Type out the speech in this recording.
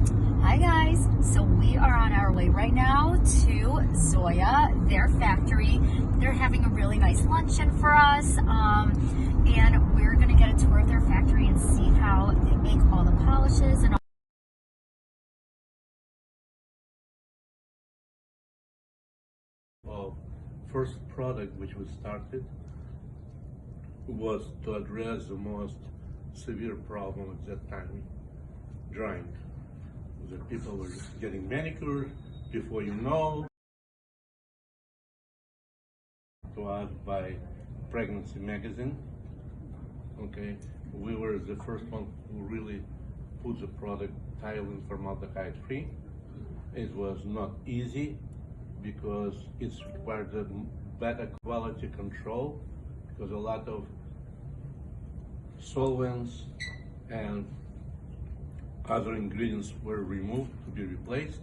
Hi guys, so we are on our way right now to Zoya, their factory. They're having a really nice luncheon for us, and we're gonna get a tour of their factory and see how they make all the polishes and all. Well, first product which we started was to address the most severe problem at that time, drying. The people were getting manicured before you know, to us by pregnancy magazine. Okay, we were the first one who really put the product Thailand formaldehyde free. It was not easy because it's required a better quality control because a lot of solvents and other ingredients were removed to be replaced.